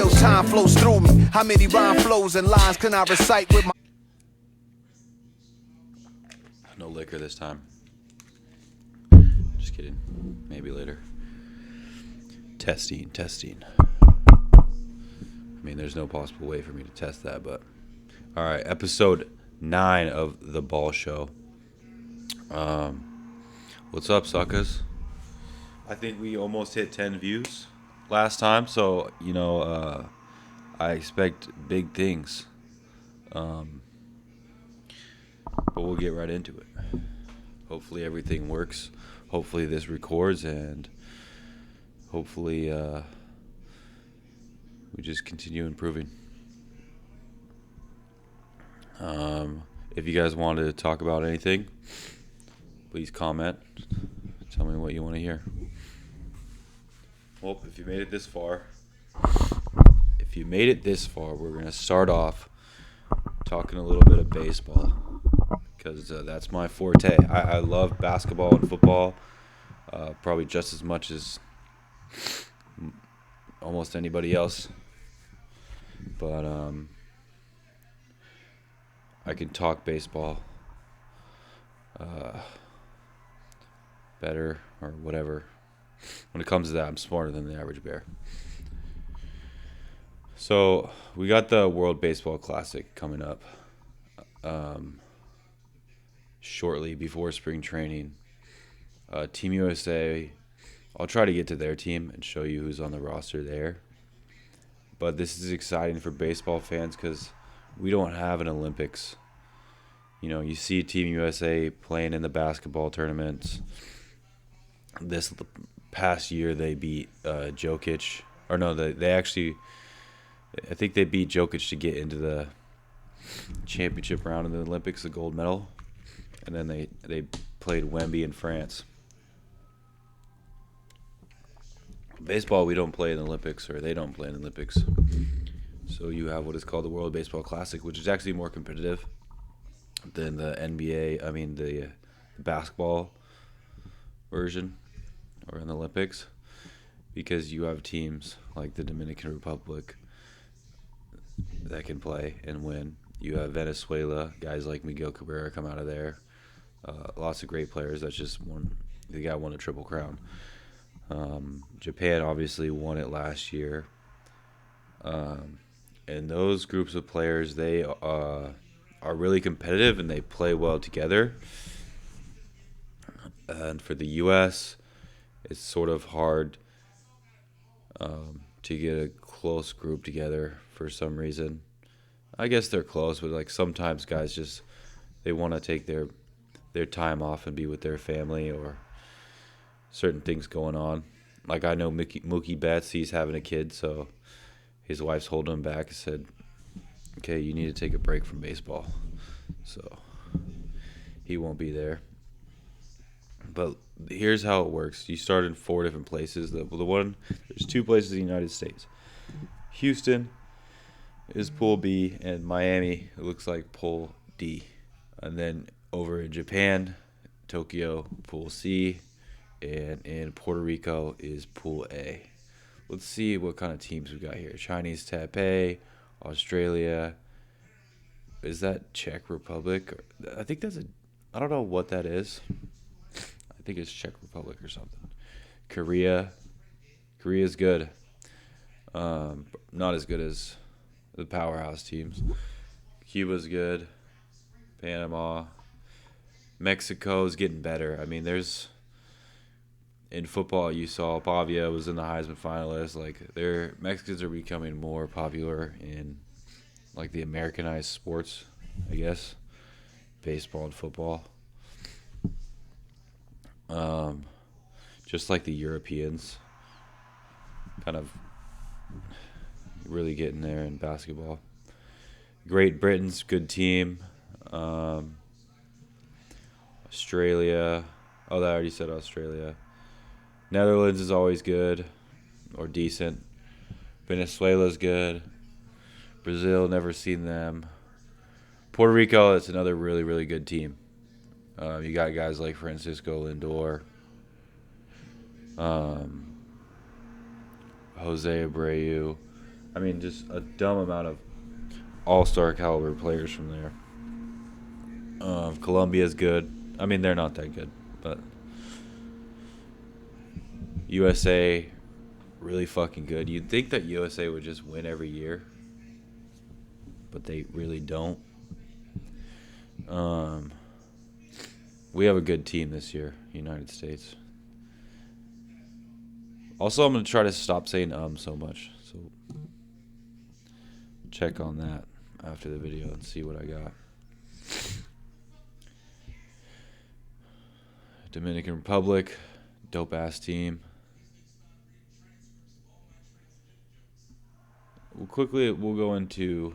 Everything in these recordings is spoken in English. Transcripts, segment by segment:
Still time flows through me. How many rhyme flows and lines can I recite with my... No liquor this time. Just kidding. Maybe later. Testing. I mean, there's no possible way for me to test that, but... Alright, episode 9 of The Ball Show. What's up, suckers? I think we almost hit 10 views last time, so, I expect big things. But we'll get right into it. Hopefully everything works. Hopefully this records, and hopefully we just continue improving. If you guys want to talk about anything, please comment. Tell me what you want to hear. Well, if you made it this far, we're going to start off talking a little bit of baseball, because that's my forte. I love basketball and football probably just as much as almost anybody else. But I can talk baseball better or whatever. When it comes to that, I'm smarter than the average bear. So we got the World Baseball Classic coming up shortly before spring training. Team USA, I'll try to get to their team and show you who's on the roster there. But this is exciting for baseball fans because we don't have an Olympics. You see Team USA playing in the basketball tournaments. This past year they beat Jokic. Or no, they actually... I think they beat Jokic to get into the championship round in the Olympics, the gold medal. And then they played Wemby in France. Baseball, we don't play in the Olympics, or they don't play in the Olympics. So you have what is called the World Baseball Classic, which is actually more competitive than the NBA, the basketball version, or in the Olympics, because you have teams like the Dominican Republic that can play and win. You have Venezuela, guys like Miguel Cabrera come out of there. Lots of great players. That's just one. The guy won a Triple Crown. Japan obviously won it last year. And those groups of players, they are really competitive and they play well together. And for the U.S., it's sort of hard to get a close group together for some reason. I guess they're close, but sometimes guys just, they want to take their time off and be with their family, or certain things going on. I know Mookie Betts, he's having a kid, so his wife's holding him back and said, okay, you need to take a break from baseball. So he won't be there. But here's how it works. You start in 4 different places. There's 2 places in the United States. Houston is Pool B, and Miami, it looks like Pool D. And then over in Japan, Tokyo, Pool C, and in Puerto Rico is Pool A. Let's see what kind of teams we got here. Chinese Taipei, Australia. Is that Czech Republic? I think I don't know what that is. I think it's Czech Republic or something. Korea's good. Not as good as the powerhouse teams. Cuba's good. Panama. Mexico's getting better. In football, you saw Pavia was in the Heisman finalist. Mexicans are becoming more popular in the Americanized sports, I guess. Baseball and football. Just like the Europeans. Kind of really getting there in basketball. Great Britain's good team. Australia. Oh, I already said Australia. Netherlands is always good or decent. Venezuela's good. Brazil, never seen them. Puerto Rico, that's another really, really good team. You got guys like Francisco Lindor, Jose Abreu. I mean, just a dumb amount of all-star caliber players from there. Colombia's good. I mean, they're not that good, but USA really fucking good. You'd think that USA would just win every year, but they really don't. We have a good team this year, United States. Also, I'm going to try to stop saying so much. So check on that after the video and see what I got. Dominican Republic, dope ass team. We'll go into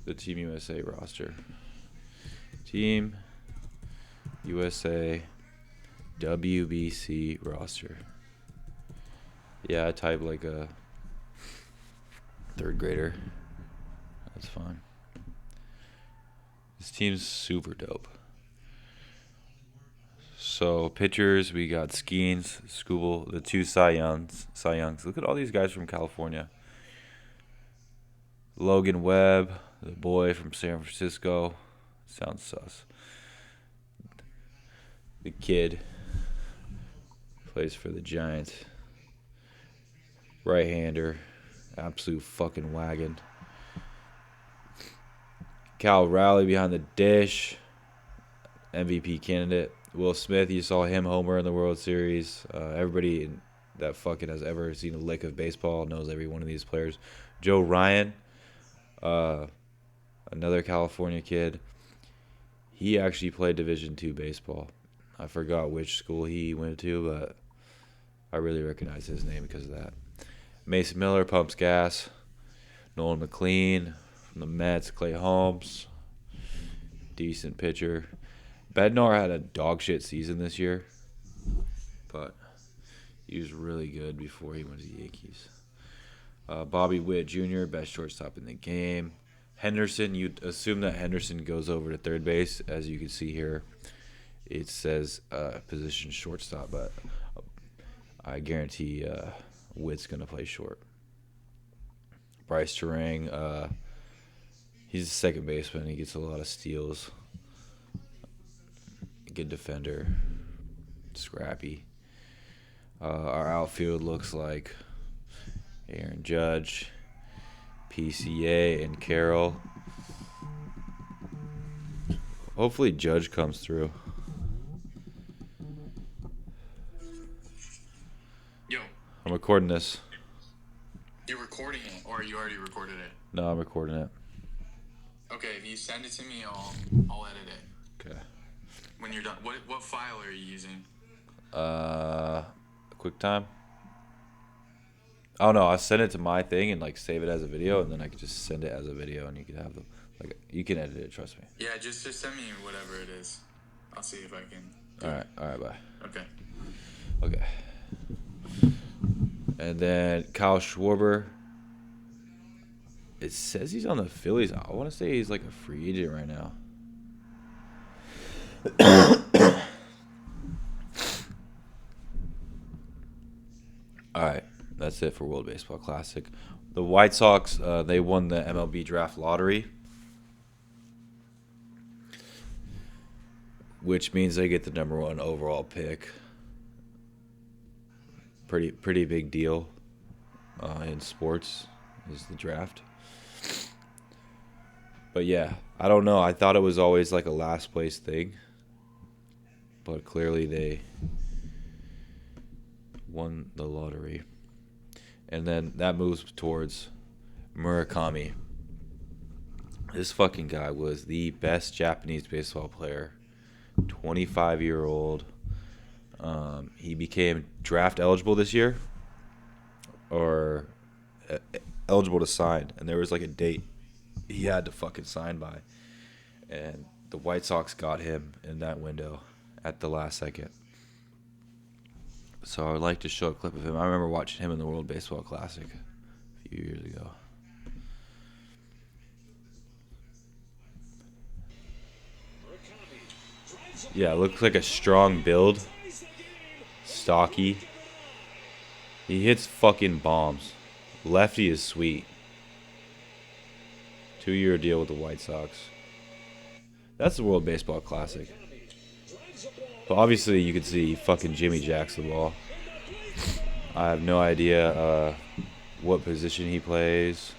the Team USA roster. Team USA WBC roster. Yeah, I type like a third grader. That's fine. This team's super dope. So pitchers, we got Skeens, Skubal, the two Cy Youngs. Look at all these guys from California. Logan Webb, the boy from San Francisco. Sounds sus. The kid plays for the Giants. Right-hander, absolute fucking wagon. Cal Raleigh behind the dish, MVP candidate. Will Smith, you saw him homer in the World Series. Everybody that fucking has ever seen a lick of baseball knows every one of these players. Joe Ryan, another California kid. He actually played Division II baseball. I forgot which school he went to, but I really recognize his name because of that. Mason Miller pumps gas. Nolan McLean from the Mets. Clay Holmes, decent pitcher. Bednar had a dog shit season this year, but he was really good before he went to the Yankees. Bobby Witt Jr., best shortstop in the game. Henderson, you'd assume that Henderson goes over to third base. As you can see here, it says position shortstop, but I guarantee Witt's going to play short. Bryce Terang, he's a second baseman. He gets a lot of steals. Good defender. Scrappy. Our outfield looks like Aaron Judge, PCA, and Carroll. Hopefully Judge comes through. Yo. I'm recording this. You're recording it, or you already recorded it? No, I'm recording it. Okay, if you send it to me, I'll edit it. Okay. When you're done, what file are you using? QuickTime. Oh no, I'll send it to my thing and like save it as a video, and then I can just send it as a video, and you can have you can edit it. Trust me. Yeah, just send me whatever it is. I'll see if I can. All right, bye. Okay. And then Kyle Schwarber. It says he's on the Phillies. I want to say he's like a free agent right now. All right, that's it for World Baseball Classic. The White Sox, they won the MLB Draft Lottery, which means they get the #1 overall pick. Pretty big deal in sports is the draft. But yeah, I don't know. I thought it was always like a last place thing, but clearly they won the lottery. And then that moves towards Murakami. This fucking guy was the best Japanese baseball player. 25-year-old. He became draft eligible this year, or eligible to sign, and there was like a date he had to fucking sign by, and the White Sox got him in that window at the last second. So I would like to show a clip of him. I remember watching him in the World Baseball Classic a few years ago. Yeah, looks like a strong build. Stocky. He hits fucking bombs. Lefty is sweet. 2-year deal with the White Sox. That's the World Baseball Classic. But obviously, you could see fucking Jimmy jacks the ball. I have no idea what position he plays.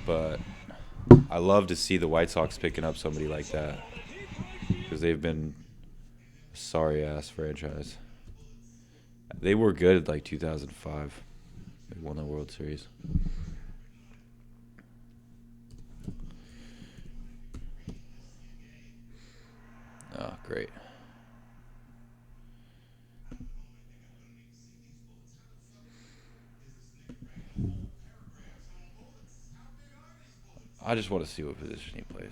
But I love to see the White Sox picking up somebody like that. Because they've been a sorry-ass franchise. They were good at like 2005. They won the World Series. Oh, great. I just want to see what position he plays.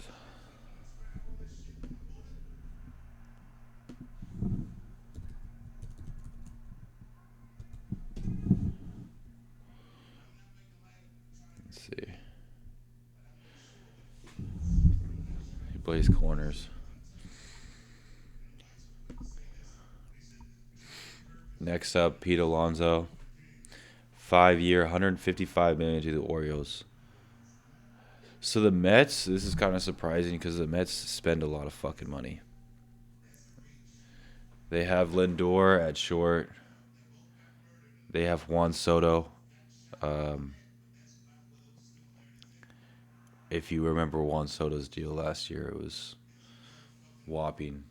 Let's see. He plays corners. Next up, Pete Alonso. 5-year, $155 million to the Orioles. So the Mets, this is kind of surprising because the Mets spend a lot of fucking money. They have Lindor at short. They have Juan Soto. If you remember Juan Soto's deal last year, it was whopping.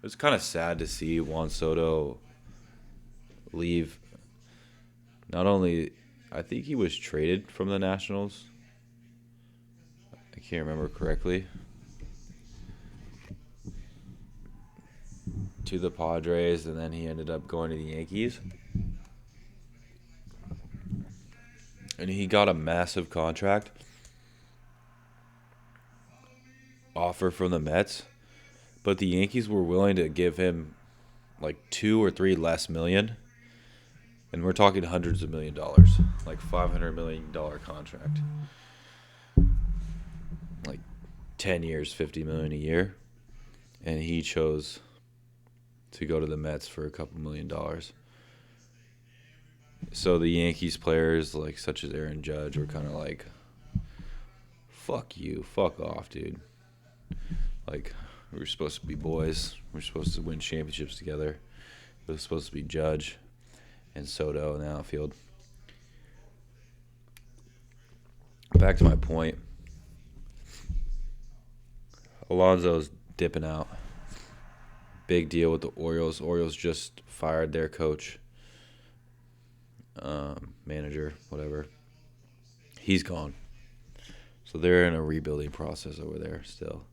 It was kind of sad to see Juan Soto leave. Not only, I think he was traded from the Nationals. I can't remember correctly. To the Padres, and then he ended up going to the Yankees. And he got a massive contract offer from the Mets, but the Yankees were willing to give him like 2 or 3 less million. And we're talking hundreds of $1 million, like $500 million contract. Like 10 years, $50 million a year. And he chose to go to the Mets for a couple $1 million. So the Yankees players, like such as Aaron Judge, were kind of like, fuck you, fuck off, dude. Like, we were supposed to be boys. We were supposed to win championships together. It was supposed to be Judge and Soto in the outfield. Back to my point. Alonso's dipping out. Big deal with the Orioles. Orioles just fired their coach, manager, whatever. He's gone. So they're in a rebuilding process over there still.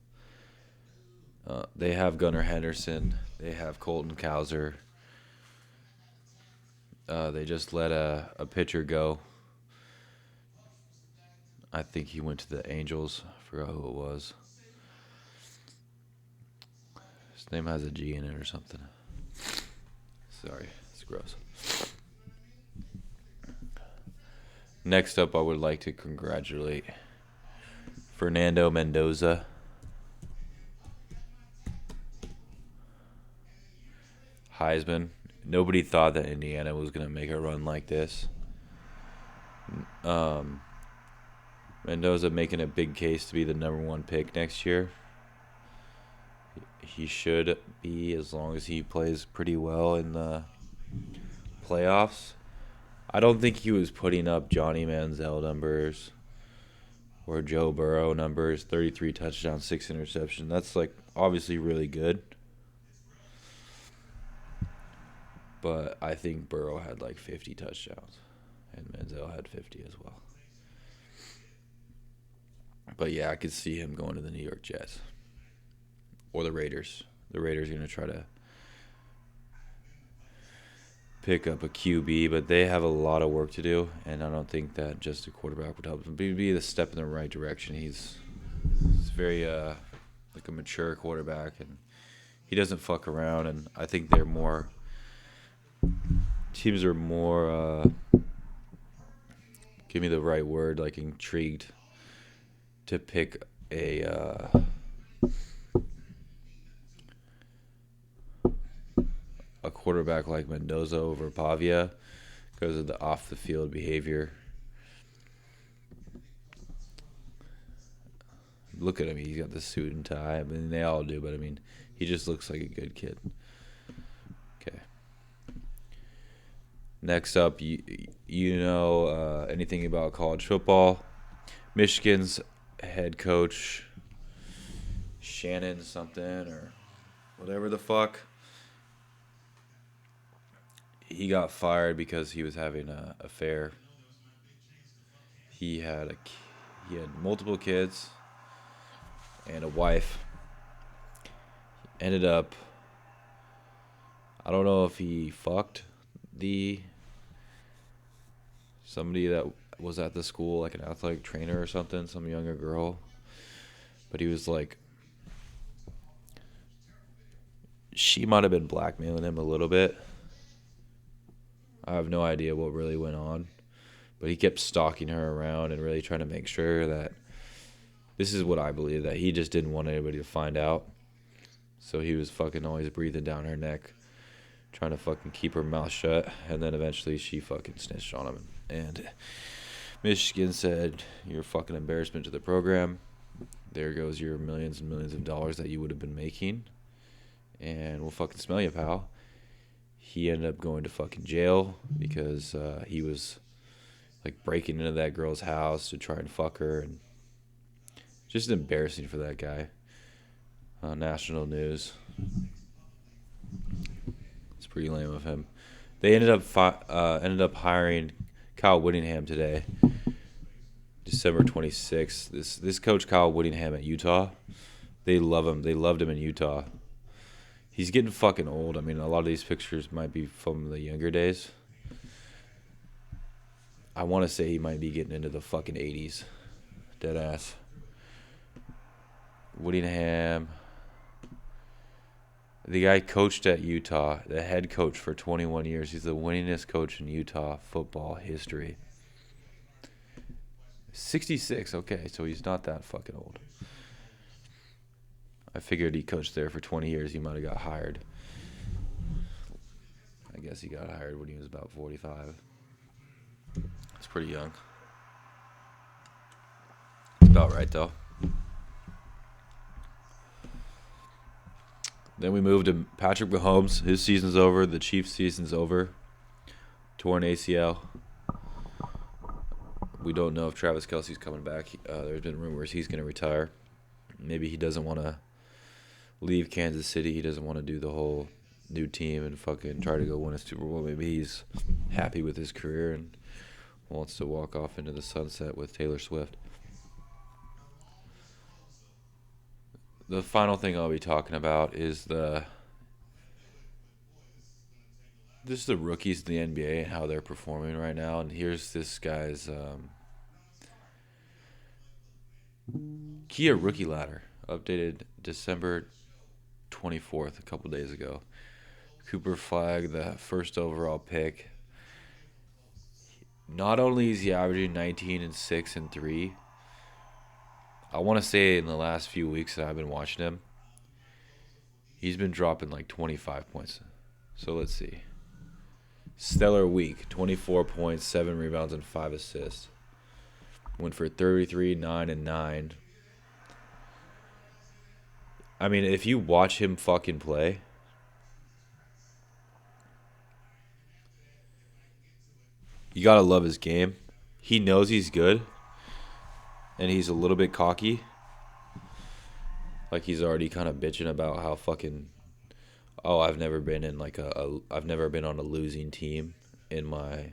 They have Gunnar Henderson. They have Colton Cowser. They just let a pitcher go. I think he went to the Angels. I forgot who it was. His name has a G in it or something. Sorry, it's gross. Next up, I would like to congratulate Fernando Mendoza. Heisman. Nobody thought that Indiana was going to make a run like this. Mendoza making a big case to be the number 1 pick next year. He should be, as long as he plays pretty well in the playoffs. I don't think he was putting up Johnny Manziel numbers or Joe Burrow numbers. 33 touchdowns, 6 interceptions. That's like obviously really good. But I think Burrow had like 50 touchdowns. And Manziel had 50 as well. But yeah, I could see him going to the New York Jets. Or the Raiders. The Raiders are going to try to pick up a QB, but they have a lot of work to do, and I don't think that just a quarterback would help them. Be the step in the right direction. He's very like a mature quarterback, and he doesn't fuck around, and I think they're more teams are more give me the right word, like intrigued to pick a quarterback like Mendoza over Pavia, because of the off the field behavior. Look at him. He's got the suit and tie. I mean, they all do, but I mean, he just looks like a good kid. Okay. Next up, you know anything about college football? Michigan's head coach, Shannon something or whatever the fuck, he got fired because he was having an affair. He had multiple kids and a wife. Ended up, I don't know if he fucked somebody that was at the school, like an athletic trainer or something, some younger girl. But he was like, she might have been blackmailing him a little bit. I have no idea what really went on. But he kept stalking her around and really trying to make sure that, this is what I believe, that he just didn't want anybody to find out. So he was fucking always breathing down her neck, trying to fucking keep her mouth shut. And then eventually she fucking snitched on him. And Michigan said, you're a fucking embarrassment to the program. There goes your millions and millions of dollars that you would have been making. And we'll fucking smell you, pal. He ended up going to fucking jail because he was like breaking into that girl's house to try and fuck her. And just embarrassing for that guy. National news. It's pretty lame of him. They ended up hiring Kyle Whittingham today, December 26th. This coach Kyle Whittingham at Utah, they love him. They loved him in Utah. He's getting fucking old. I mean, a lot of these pictures might be from the younger days. I want to say he might be getting into the fucking 80s. Dead ass. Whittingham. The guy coached at Utah, the head coach for 21 years. He's the winningest coach in Utah football history. 66, okay, so he's not that fucking old. I figured he coached there for 20 years. He might have got hired. I guess he got hired when he was about 45. That's pretty young. It's about right, though. Then we moved to Patrick Mahomes. His season's over. The Chiefs' season's over. Torn ACL. We don't know if Travis Kelce's coming back. There's been rumors he's going to retire. Maybe he doesn't want to leave Kansas City. He doesn't want to do the whole new team and fucking try to go win a Super Bowl. Maybe he's happy with his career and wants to walk off into the sunset with Taylor Swift. The final thing I'll be talking about is the rookies in the NBA and how they're performing right now. And here's this guy's Kia rookie ladder, updated December 24th, a couple days ago. Cooper Flag, the first overall pick. Not only is he averaging 19 and 6 and 3, I want to say in the last few weeks that I've been watching him, he's been dropping like 25 points. So let's see. Stellar week, 24 points, 7 rebounds, and 5 assists. Went for 33, 9, and 9. I mean, if you watch him fucking play, you gotta love his game. He knows he's good. And he's a little bit cocky. Like he's already kind of bitching about how fucking, I've never been in like I've never been on a losing team in my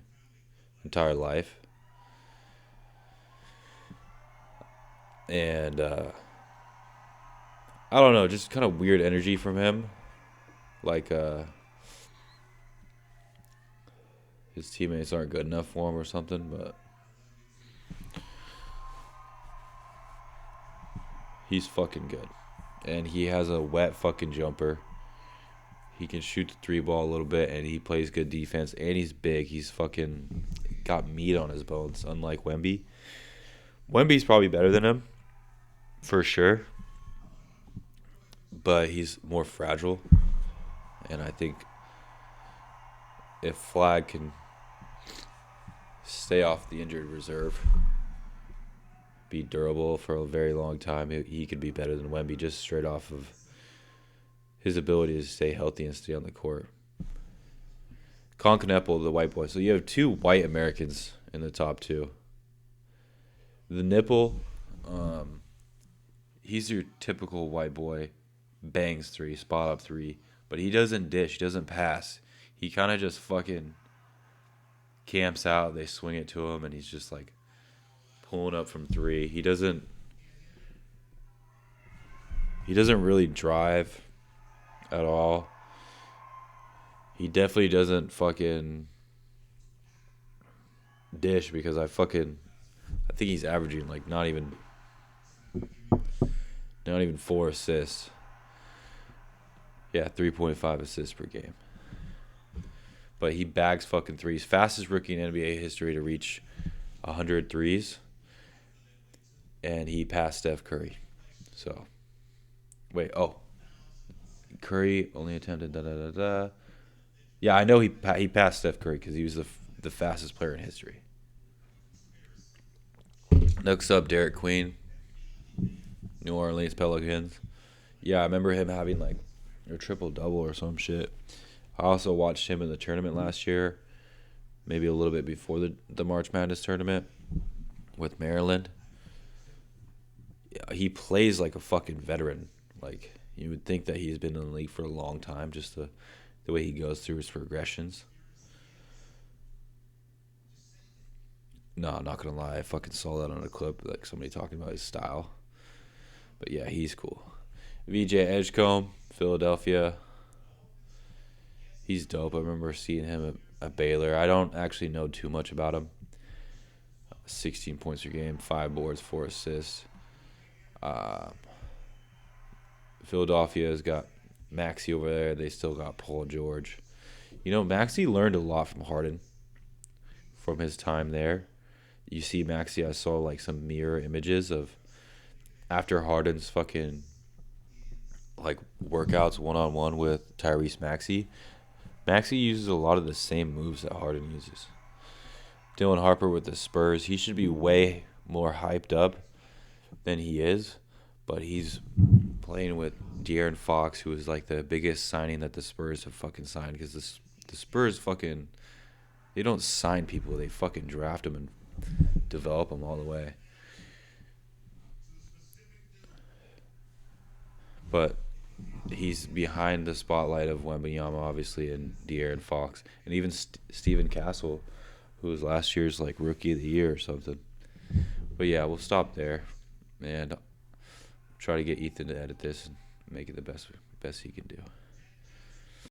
entire life. And I don't know, just kind of weird energy from him. Like his teammates aren't good enough for him or something, but he's fucking good. And he has a wet fucking jumper. He can shoot the 3-ball a little bit, and he plays good defense, and he's big. He's fucking got meat on his bones, unlike Wemby. Wemby's probably better than him, for sure. But he's more fragile. And I think if Flag can stay off the injured reserve, be durable for a very long time. He could be better than Wemby just straight off of his ability to stay healthy and stay on the court. Concanepple, the white boy. So you have two white Americans in the top two. The Nipple, he's your typical white boy, bangs three, spot up three, but he doesn't dish, he doesn't pass. He kind of just fucking camps out. They swing it to him, and he's just like pulling up from three. He doesn't really drive at all. He definitely doesn't fucking dish because I think he's averaging like not even 4 assists. Yeah, 3.5 assists per game. But he bags fucking threes. Fastest rookie in NBA history to reach 100 threes. And he passed Steph Curry. So, Curry only attempted Yeah, I know he passed Steph Curry because he was the fastest player in history. Next up, Derek Queen, New Orleans Pelicans. Yeah, I remember him having like a triple-double or some shit. I also watched him in the tournament last year, maybe a little bit before the March Madness tournament with Maryland. Yeah, he plays like a fucking veteran. Like, you would think that he's been in the league for a long time, just the way he goes through his progressions. No, I'm not gonna lie. I fucking saw that on a clip, like somebody talking about his style. But yeah, he's cool. VJ Edgecombe, Philadelphia. He's dope. I remember seeing him at Baylor. I don't actually know too much about him. 16 points per game, 5 boards, 4 assists. Philadelphia's got Maxey over there. They still got Paul George. You know, Maxey learned a lot from Harden from his time there. You see Maxey, I saw like some mirror images of after Harden's fucking like workouts one-on-one with Tyrese Maxey. Maxey uses a lot of the same moves that Harden uses. Dylan Harper with the Spurs, he should be way more hyped up than he is, but he's playing with De'Aaron Fox, who is like the biggest signing that the Spurs have fucking signed, because the Spurs fucking, they don't sign people, they fucking draft them and develop them all the way. But he's behind the spotlight of Wembanyama, obviously, and De'Aaron Fox, and even Steven Castle, who was last year's like Rookie of the Year or something. But yeah, we'll stop there, and try to get Ethan to edit this and make it the best he can do.